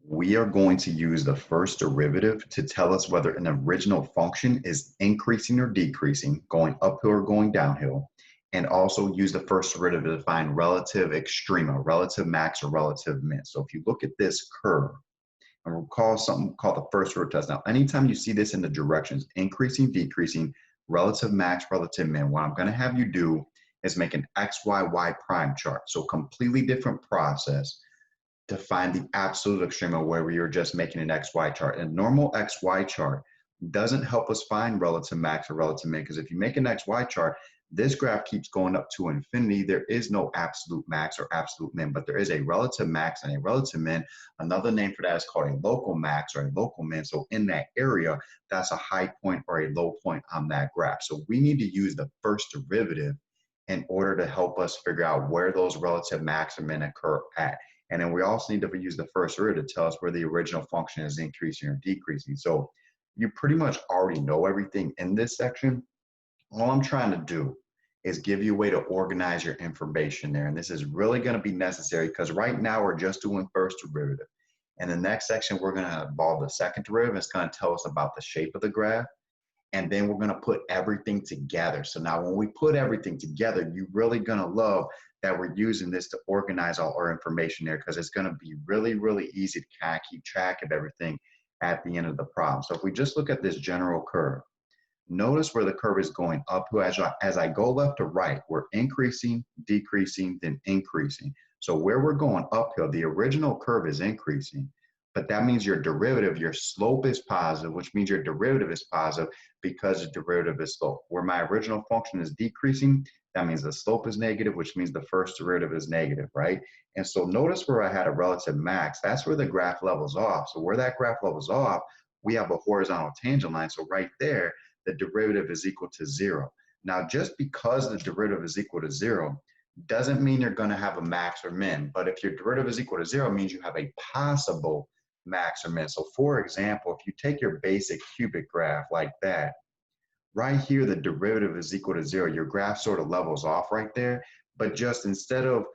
We are going to use the first derivative to tell us whether an original function is increasing or decreasing, going uphill or going downhill, and also use the first derivative to find relative extrema, relative max or relative min. So if you look at this curve, and we'll call something called the first order test. Now, anytime you see this in the directions, increasing, decreasing, relative max, relative min, what I'm going to have you do is make an X, Y, Y prime chart. So completely different process to find the absolute extrema where we are just making an XY chart. A normal XY chart doesn't help us find relative max or relative min, because if you make an XY chart, this graph keeps going up to infinity. There is no absolute max or absolute min, but there is a relative max and a relative min. Another name for that is called a local max or a local min. So in that area, that's a high point or a low point on that graph. So we need to use the first derivative in order to help us figure out where those relative max or min occur at. And then we also need to use the first derivative to tell us where the original function is increasing or decreasing. So you pretty much already know everything in this section. All I'm trying to do is give you a way to organize your information there. And this is really going to be necessary because right now we're just doing first derivative. In the next section, we're going to involve the second derivative. It's going to tell us about the shape of the graph. And then we're going to put everything together. So now when we put everything together, you're really going to love that we're using this to organize all our information there, because it's going to be really, really easy to kind of keep track of everything at the end of the problem. So if we just look at this general curve, notice where the curve is going uphill. As I go left to right, we're increasing, decreasing, then increasing. So where we're going uphill, the original curve is increasing, but that means your derivative, your slope is positive, which means your derivative is positive because the derivative is slope. Where my original function is decreasing, that means the slope is negative, which means the first derivative is negative, right? And so notice where I had a relative max, that's where the graph levels off. So where that graph levels off, we have a horizontal tangent line. So right there, the derivative is equal to 0. Now, just because the derivative is equal to 0 doesn't mean you're going to have a max or min. But if your derivative is equal to 0, it means you have a possible max or min. So for example, if you take your basic cubic graph like that, right here, the derivative is equal to 0. Your graph sort of levels off right there. But just instead of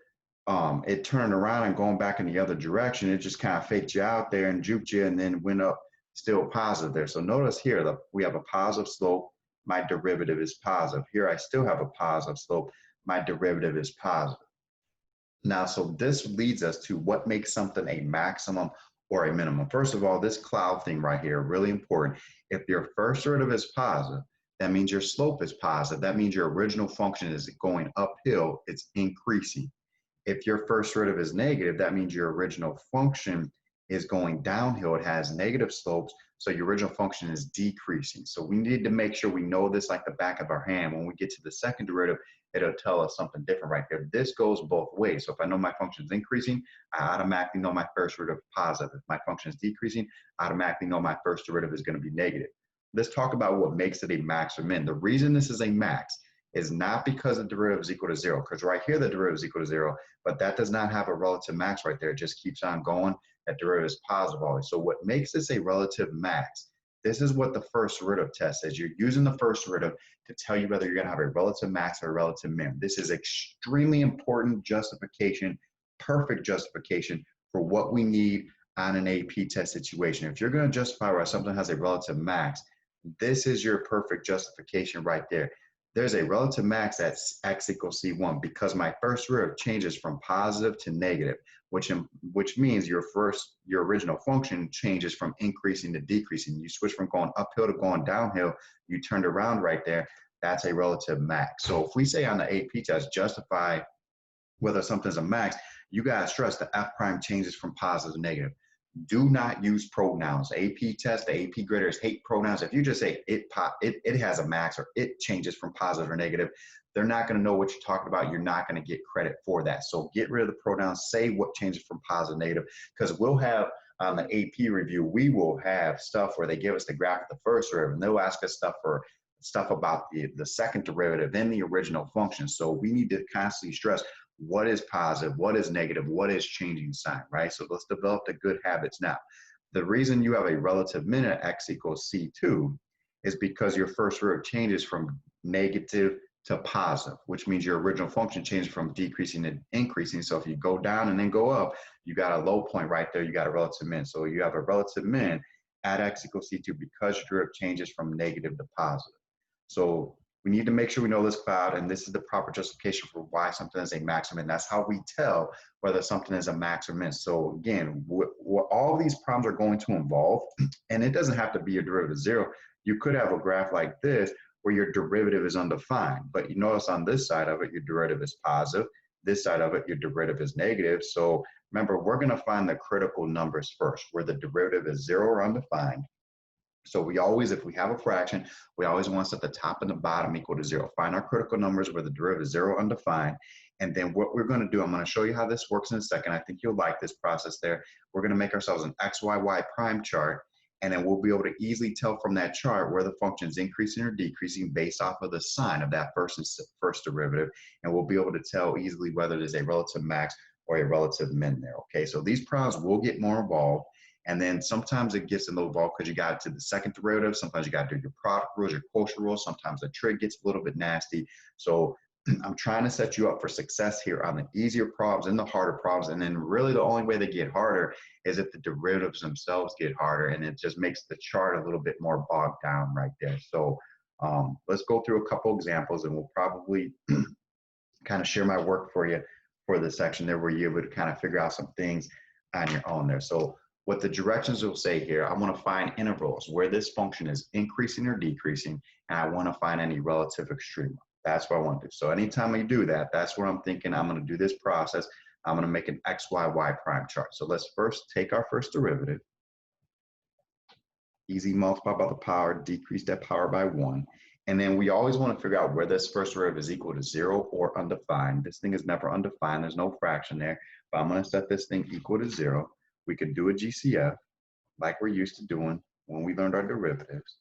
it turning around and going back in the other direction, it just kind of faked you out there and juked you and then went up still positive there. So notice here, we have a positive slope. My derivative is positive. Here, I still have a positive slope. My derivative is positive. Now, so this leads us to what makes something a maximum or a minimum. First of all, this cloud thing right here, really important. If your first derivative is positive, that means your slope is positive. That means your original function is going uphill, it's increasing. If your first derivative is negative, that means your original function is going downhill. It has negative slopes, so your original function is decreasing. So we need to make sure we know this like the back of our hand. When we get to the second derivative, it'll tell us something different right there. This goes both ways. So if I know my function is increasing, I automatically know my first derivative is positive. If my function is decreasing, I automatically know my first derivative is going to be negative. Let's talk about what makes it a max or min. The reason this is a max is not because the derivative is equal to 0, because right here the derivative is equal to 0, but that does not have a relative max right there. It just keeps on going. That derivative is positive always. So what makes this a relative max, this is what the first derivative test says. You're using the first derivative to tell you whether you're going to have a relative max or a relative min. This is extremely important justification, perfect justification for what we need on an AP test situation. If you're going to justify why something has a relative max, this is your perfect justification right there. There's a relative max at x equals c1 because my first derivative changes from positive to negative, which means your original function changes from increasing to decreasing. You switch from going uphill to going downhill. You turned around right there. That's a relative max. So if we say on the AP test, justify whether something's a max, you got to stress the f prime changes from positive to negative. Do not use pronouns. AP test, the AP graders hate pronouns. If you just say it has a max or it changes from positive or negative, they're not going to know what you're talking about. You're not going to get credit for that. So get rid of the pronouns. Say what changes from positive to negative, because we'll have on the AP review, we will have stuff where they give us the graph of the first derivative, and they'll ask us stuff about the second derivative and the original function. So we need to constantly stress what is positive, what is negative, what is changing sign, right? So let's develop the good habits now. The reason you have a relative min at x equals c2 is because your first derivative changes from negative to positive, which means your original function changed from decreasing to increasing. So if you go down and then go up, you got a low point right there, you got a relative min. So you have a relative min at x equals c2 because your derivative changes from negative to positive. So we need to make sure we know this cloud, and this is the proper justification for why something is a max or min. That's how we tell whether something is a max or min. So again, what all these problems are going to involve, and it doesn't have to be a derivative of zero. You could have a graph like this where your derivative is undefined, but you notice on this side of it, your derivative is positive. This side of it, your derivative is negative. So remember, we're going to find the critical numbers first, where the derivative is zero or undefined. So we always, if we have a fraction, we always want to set the top and the bottom equal to zero. Find our critical numbers where the derivative is zero undefined. And then what we're going to do, I'm going to show you how this works in a second. I think you'll like this process there. We're going to make ourselves an x, y, y prime chart. And then we'll be able to easily tell from that chart where the function is increasing or decreasing based off of the sign of that first derivative. And we'll be able to tell easily whether it is a relative max or a relative min there. Okay, so these problems will get more involved. And then sometimes it gets a little involved because you got to the second derivative. Sometimes you got to do your product rules, your quotient rules. Sometimes the trig gets a little bit nasty. So I'm trying to set you up for success here on the easier problems and the harder problems. And then really the only way they get harder is if the derivatives themselves get harder, and it just makes the chart a little bit more bogged down right there. So let's go through a couple examples, and we'll probably kind of share my work for you for this section there where you're able to kind of figure out some things on your own there. So what the directions will say here, I want to find intervals where this function is increasing or decreasing, and I want to find any relative extrema. That's what I want to do. So anytime I do that, that's where I'm thinking I'm going to do this process. I'm going to make an x, y, y prime chart. So let's first take our first derivative. Easy multiply by the power, decrease that power by 1. And then we always want to figure out where this first derivative is equal to 0 or undefined. This thing is never undefined. There's no fraction there. But I'm going to set this thing equal to 0. We could do a GCF like we're used to doing when we learned our derivatives.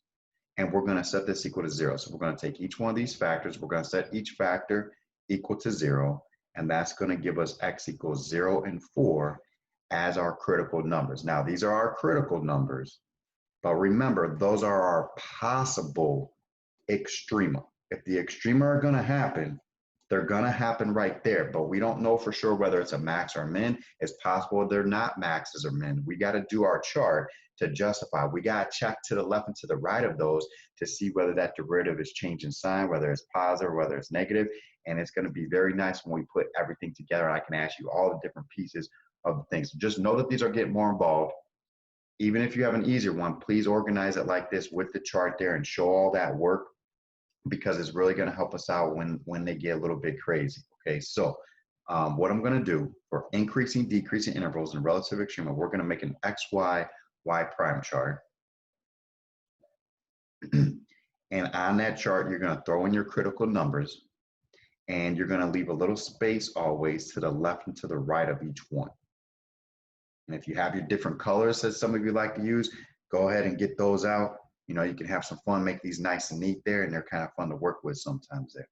And we're going to set this equal to 0. So we're going to take each one of these factors. We're going to set each factor equal to 0. And that's going to give us x equals 0 and 4 as our critical numbers. Now, these are our critical numbers. But remember, those are our possible extrema. If the extrema are going to happen, they're going to happen right there. But we don't know for sure whether it's a max or a min. It's possible they're not maxes or min. We got to do our chart to justify. We got to check to the left and to the right of those to see whether that derivative is changing sign, whether it's positive or whether it's negative. And it's going to be very nice when we put everything together. I can ask you all the different pieces of the things. So just know that these are getting more involved. Even if you have an easier one, please organize it like this with the chart there and show all that work, because it's really going to help us out when they get a little bit crazy. Okay, so what I'm going to do for increasing, decreasing intervals and relative extrema, we're going to make an x, y, y prime chart. And on that chart, you're going to throw in your critical numbers, and you're going to leave a little space always to the left and to the right of each one. And if you have your different colors that some of you like to use, go ahead and get those out. You know, you can have some fun, make these nice and neat there, and they're kind of fun to work with sometimes there.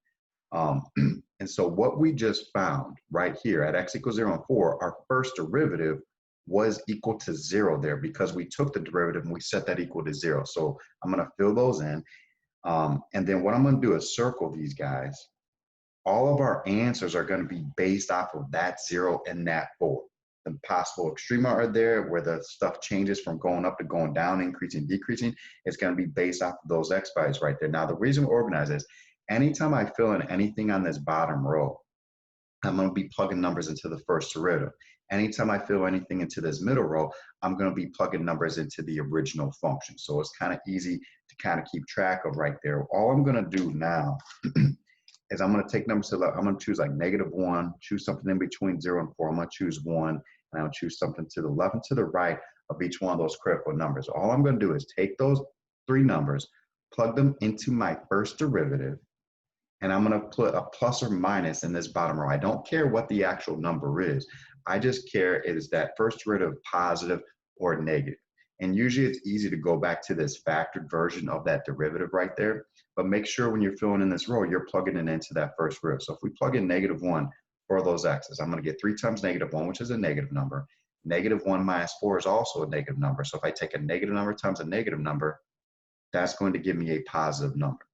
And so what we just found right here at x equals 0 and 4, our first derivative was equal to 0 there because we took the derivative and we set that equal to 0. So I'm going to fill those in. And then what I'm going to do is circle these guys. All of our answers are going to be based off of that 0 and that 4. The possible extrema are there where the stuff changes from going up to going down, increasing, decreasing. It's going to be based off of those x values right there. Now, the reason we organize this, anytime I fill in anything on this bottom row, I'm going to be plugging numbers into the first derivative. Anytime I fill anything into this middle row, I'm going to be plugging numbers into the original function. So it's kind of easy to kind of keep track of right there. All I'm going to do now is I'm going to take numbers to the left. I'm going to choose like -1, choose something in between 0 and 4. I'm going to choose 1, and I'll choose something to the left and to the right of each one of those critical numbers. All I'm going to do is take those 3 numbers, plug them into my first derivative, and I'm going to put a plus or minus in this bottom row. I don't care what the actual number is. I just care is that first derivative positive or negative. And usually it's easy to go back to this factored version of that derivative right there. But make sure when you're filling in this row, you're plugging it into that first row. So if we plug in -1 for those x's, I'm going to get 3 times -1, which is a negative number. -1 minus 4 is also a negative number. So if I take a negative number times a negative number, that's going to give me a positive number.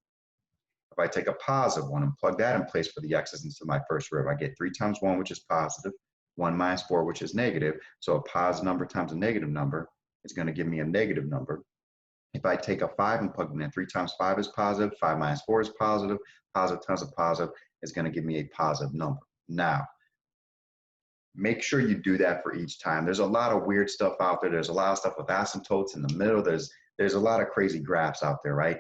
If I take a positive 1 and plug that in place for the x's into my first derivative, I get 3 times 1, which is positive, 1 minus 4, which is negative. So a positive number times a negative number is going to give me a negative number. If I take a 5 and plug it in, 3 times 5 is positive, 5 minus 4 is positive, positive times a positive is going to give me a positive number. Now, make sure you do that for each time. There's a lot of weird stuff out there. There's a lot of stuff with asymptotes in the middle. There's a lot of crazy graphs out there, right?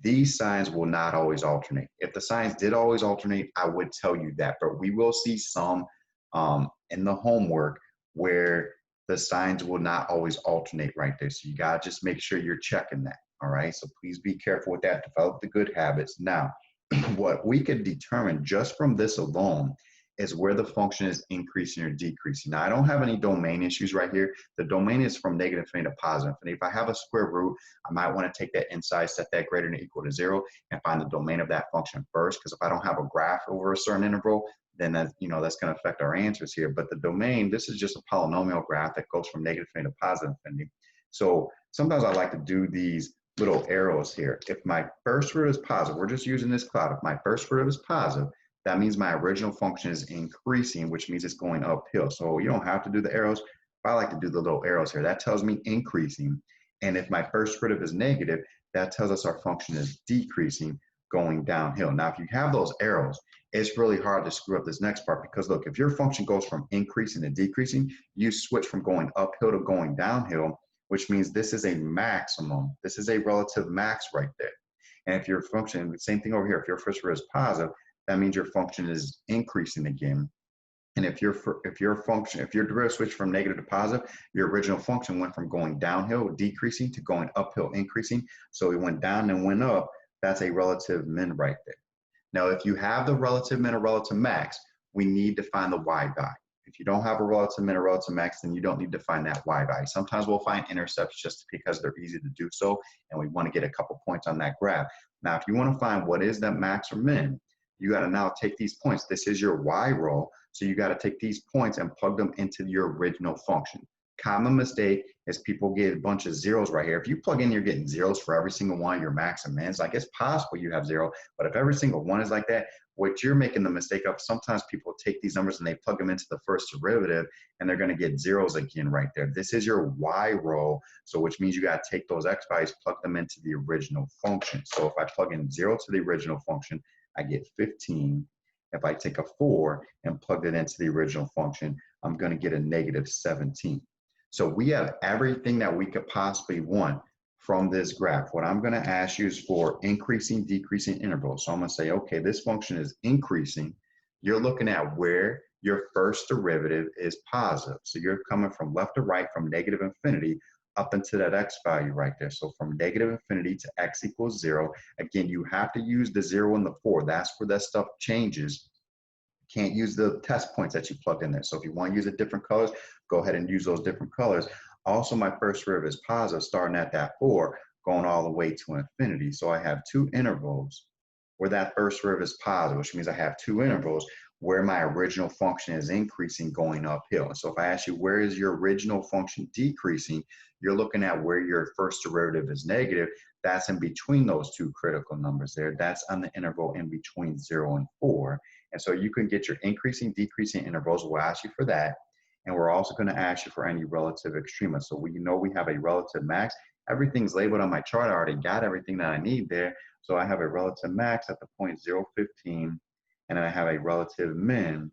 These signs will not always alternate. If the signs did always alternate, I would tell you that, but we will see some in the homework where the signs will not always alternate right there. So you gotta just make sure you're checking that, all right? So please be careful with that, develop the good habits. Now, what we could determine just from this alone is where the function is increasing or decreasing. Now, I don't have any domain issues right here. The domain is from negative infinity to positive infinity. If I have a square root, I might want to take that inside, set that greater than or equal to 0, and find the domain of that function first, because if I don't have a graph over a certain interval, then that's going to affect our answers here. But the domain, this is just a polynomial graph that goes from negative infinity to positive infinity. So sometimes I like to do these little arrows here. If my first root is positive, we're just using this cloud. If my first root is positive, that means my original function is increasing, which means it's going uphill. So you don't have to do the arrows. I like to do the little arrows here. That tells me increasing. And if my first derivative is negative, that tells us our function is decreasing, going downhill. Now, if you have those arrows, it's really hard to screw up this next part, because look, if your function goes from increasing to decreasing, you switch from going uphill to going downhill, which means this is a maximum. This is a relative max right there. And if your function, same thing over here, if your first derivative is positive, that means your function is increasing again. And if your derivative switched from negative to positive, your original function went from going downhill, decreasing, to going uphill, increasing. So it went down and went up. That's a relative min right there. Now, if you have the relative min or relative max, we need to find the y value. If you don't have a relative min or relative max, then you don't need to find that y value. Sometimes we'll find intercepts just because they're easy to do so, and we want to get a couple points on that graph. Now, if you want to find what is that max or min, you got to now take these points. This is your y row, so you got to take these points and plug them into your original function. Common mistake is people get a bunch of zeros right here. If you plug in, you're getting zeros for every single one of your max and mins. Like, it's possible you have 0, but if every single one is like that, what you're making the mistake of, sometimes people take these numbers and they plug them into the first derivative, and they're going to get zeros again right there. This is your y row, so which means you got to take those x values, plug them into the original function. So if I plug in 0 to the original function, I get 15. If I take a 4 and plug it into the original function, I'm going to get a negative 17. So we have everything that we could possibly want from this graph. What I'm going to ask you is for increasing, decreasing intervals. So I'm going to say, okay, this function is increasing. You're looking at where your first derivative is positive. So you're coming from left to right, from negative infinity up into that x value right there. So from negative infinity to x equals 0. Again, you have to use the 0 and the 4. That's where that stuff changes. Can't use the test points that you plugged in there. So if you want to use a different colors, go ahead and use those different colors. Also, my first derivative is positive, starting at that 4, going all the way to infinity. So I have two intervals where that first derivative is positive, which means I have two intervals where my original function is increasing, going uphill. So if I ask you, where is your original function decreasing, you're looking at where your first derivative is negative. That's in between those two critical numbers there. That's on the interval in between 0 and 4. And so you can get your increasing, decreasing intervals. We'll ask you for that. And we're also going to ask you for any relative extrema. So we know we have a relative max. Everything's labeled on my chart. I already got everything that I need there. So I have a relative max at the point 0, 15. And I have a relative min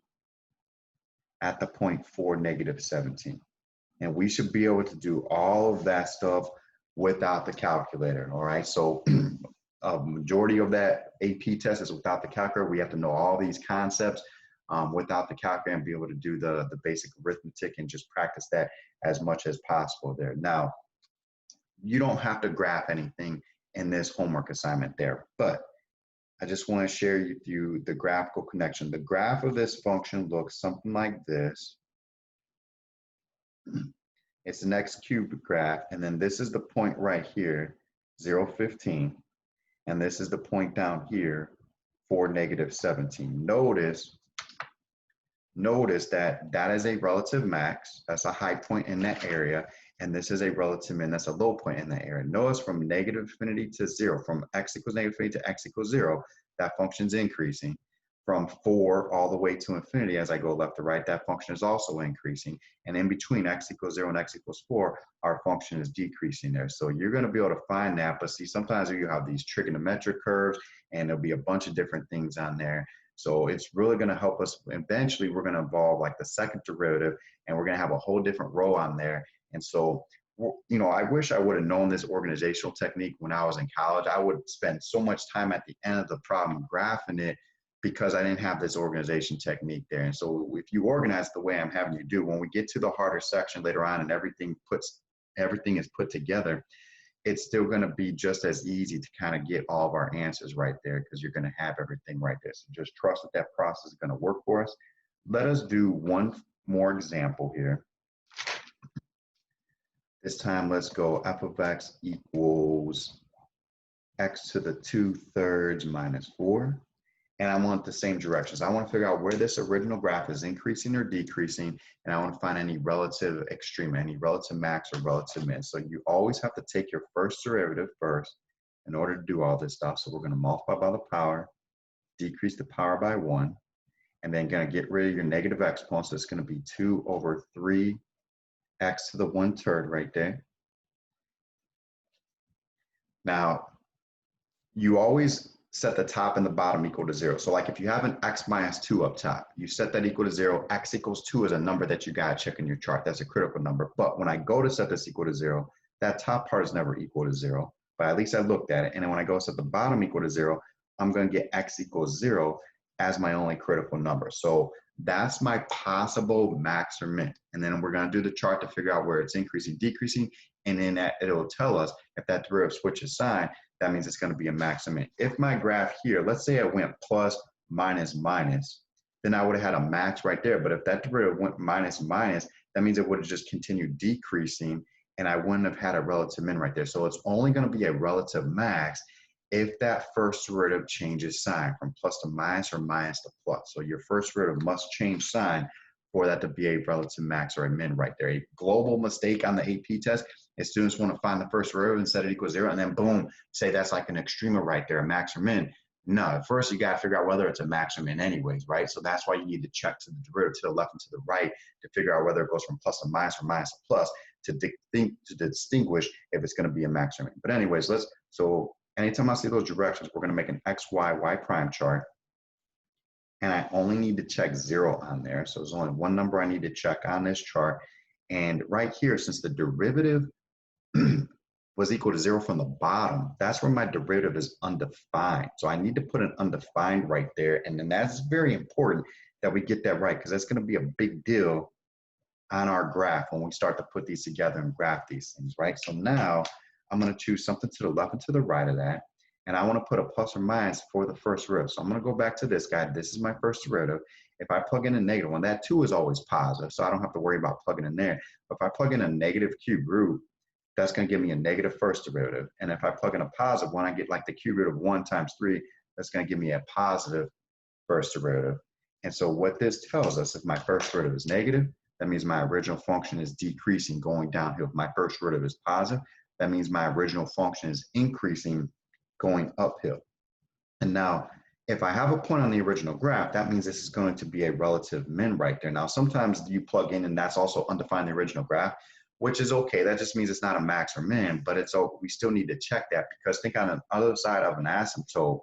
at the point 4, negative 17. And we should be able to do all of that stuff without the calculator, all right? So a majority of that AP test is without the calculator. We have to know all these concepts without the calculator and be able to do the basic arithmetic and just practice that as much as possible there. Now, you don't have to graph anything in this homework assignment there, but I just want to share with you the graphical connection. The graph of this function looks something like this. It's an x cubed graph, and then this is the point right here, 0, 15, and this is the point down here, 4, negative 17. Notice that that is a relative max. That's a high point in that area, and this is a relative min. That's a low point in that area. Notice from negative infinity to 0, from x equals negative infinity to x equals 0, that function is increasing. From 4 all the way to infinity, as I go left to right, that function is also increasing. And in between x equals 0 and x equals 4, our function is decreasing there. So you're going to be able to find that. But see, sometimes you have these trigonometric curves, and there'll be a bunch of different things on there. So it's really going to help us. Eventually, we're going to involve like the second derivative, and we're going to have a whole different row on there. And so, you know, I wish I would have known this organizational technique when I was in college. I would spend so much time at the end of the problem graphing it, because I didn't have this organization technique there. And so if you organize the way I'm having you do, when we get to the harder section later on and everything is put together, it's still going to be just as easy to kind of get all of our answers right there, because you're going to have everything right there. So just trust that that process is going to work for us. Let us do one more example here. This time, let's go f of x equals x to the 2/3 minus 4. And I want the same directions. I want to figure out where this original graph is increasing or decreasing, and I want to find any relative extrema, any relative max or relative min. So you always have to take your first derivative first in order to do all this stuff. So we're going to multiply by the power, decrease the power by 1, and then going to get rid of your negative exponent. So it's going to be 2 over 3 x to the 1/3 right there. Now, you always set the top and the bottom equal to 0. So like if you have an x minus 2 up top, you set that equal to 0. X equals 2 is a number that you got to check in your chart. That's a critical number. But when I go to set this equal to 0, that top part is never equal to 0. But at least I looked at it. And then when I go set the bottom equal to 0, I'm going to get x equals 0 as my only critical number. So that's my possible max or min. And then we're going to do the chart to figure out where it's increasing, decreasing. And then it'll tell us if that derivative switches sign, that means it's going to be a max or min. If my graph here, let's say it went plus, minus, minus, then I would have had a max right there. But if that derivative went minus, minus, that means it would have just continued decreasing, and I wouldn't have had a relative min right there. So it's only going to be a relative max if that first derivative changes sign from plus to minus or minus to plus. So your first derivative must change sign for that to be a relative max or a min right there. A global mistake on the AP test is students want to find the first derivative and set it equals 0, and then boom, say that's like an extrema right there, a max or min. No, first you got to figure out whether it's a max or min anyways, right? So that's why you need to check to the derivative to the left and to the right to figure out whether it goes from plus to minus or minus to plus to distinguish if it's going to be a max or min. But anyways, so anytime I see those directions, we're going to make an x, y, y prime chart. And I only need to check 0 on there. So there's only one number I need to check on this chart. And right here, since the derivative was equal to 0 from the bottom, that's where my derivative is undefined. So I need to put an undefined right there. And then that's very important that we get that right, because that's going to be a big deal on our graph when we start to put these together and graph these things, right? So now I'm going to choose something to the left and to the right of that. And I want to put a plus or minus for the first derivative. So I'm going to go back to this guy. This is my first derivative. If I plug in a negative one, that 2 is always positive, so I don't have to worry about plugging in there. But if I plug in a negative cube root, that's going to give me a negative first derivative. And if I plug in a positive one, I get like the cube root of 1 times 3. That's going to give me a positive first derivative. And so what this tells us, if my first derivative is negative, that means my original function is decreasing, going downhill. If my first derivative is positive, that means my original function is increasing, going uphill. And now, if I have a point on the original graph, that means this is going to be a relative min right there. Now, sometimes you plug in and that's also undefined the original graph, which is okay. That just means it's not a max or min, but we still need to check that, because think on the other side of an asymptote,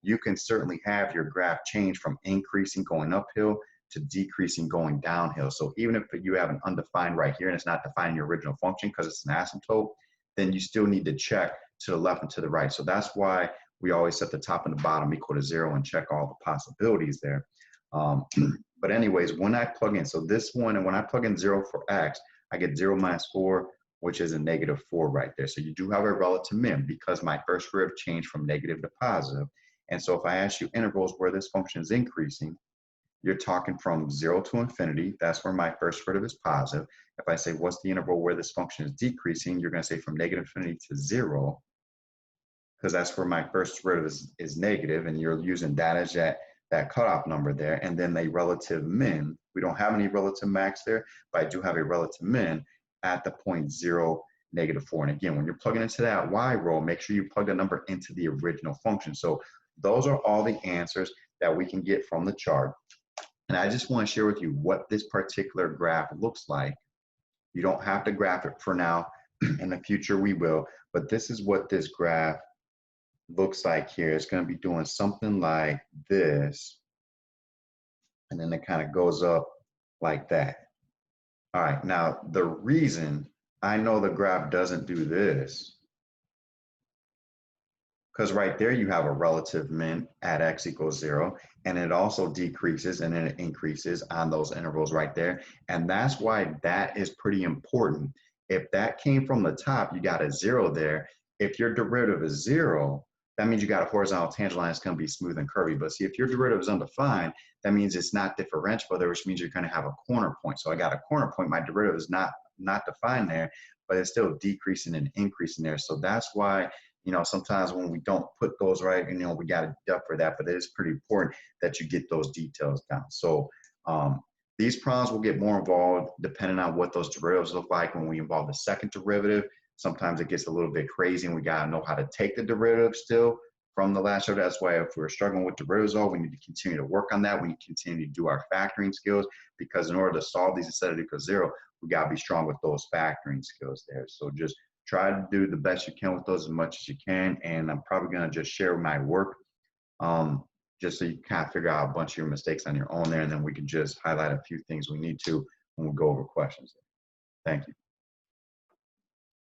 you can certainly have your graph change from increasing, going uphill, to decreasing, going downhill. So even if you have an undefined right here and it's not defining your original function because it's an asymptote, then you still need to check to the left and to the right. So that's why we always set the top and the bottom equal to 0 and check all the possibilities there. But anyways, when I plug in, so this one, and when I plug in 0 for x, I get 0 minus 4, which is a negative 4 right there. So you do have a relative min because my first derivative changed from negative to positive. And so if I ask you intervals where this function is increasing, you're talking from 0 to infinity. That's where my first derivative is positive. If I say, what's the interval where this function is decreasing, you're going to say from negative infinity to 0, because that's where my first derivative is negative, and you're using that as that cutoff number there. And then a relative min. We don't have any relative max there, but I do have a relative min at the point 0, negative 4. And again, when you're plugging into that y row, make sure you plug the number into the original function. So those are all the answers that we can get from the chart. And I just want to share with you what this particular graph looks like. You don't have to graph it for now. In the future, we will. But this is what this graph looks like here. It's going to be doing something like this. And then it kind of goes up like that. All right. Now, the reason I know the graph doesn't do this, because right there you have a relative min at x equals 0, and it also decreases and then it increases on those intervals right there. And that's why that is pretty important. If that came from the top, you got a 0 there. If your derivative is 0, that means you got a horizontal tangent line that's going to be smooth and curvy. But see, if your derivative is undefined, that means it's not differentiable there, which means you're going to have a corner point. So I got a corner point. My derivative is not defined there, but it's still decreasing and increasing there. So that's why, you know, sometimes when we don't put those right, you know, we got to deduct for that, but it is pretty important that you get those details down. So these problems will get more involved depending on what those derivatives look like. When we involve the second derivative, sometimes it gets a little bit crazy and we got to know how to take the derivative still from the last show. That's why if we're struggling with derivatives, we need to continue to work on that. We need to continue to do our factoring skills, because in order to solve these instead of equals 0, we got to be strong with those factoring skills there. So just try to do the best you can with those as much as you can. And I'm probably going to just share my work just so you kind of figure out a bunch of your mistakes on your own there. And then we can just highlight a few things we need to when we go over questions. Thank you.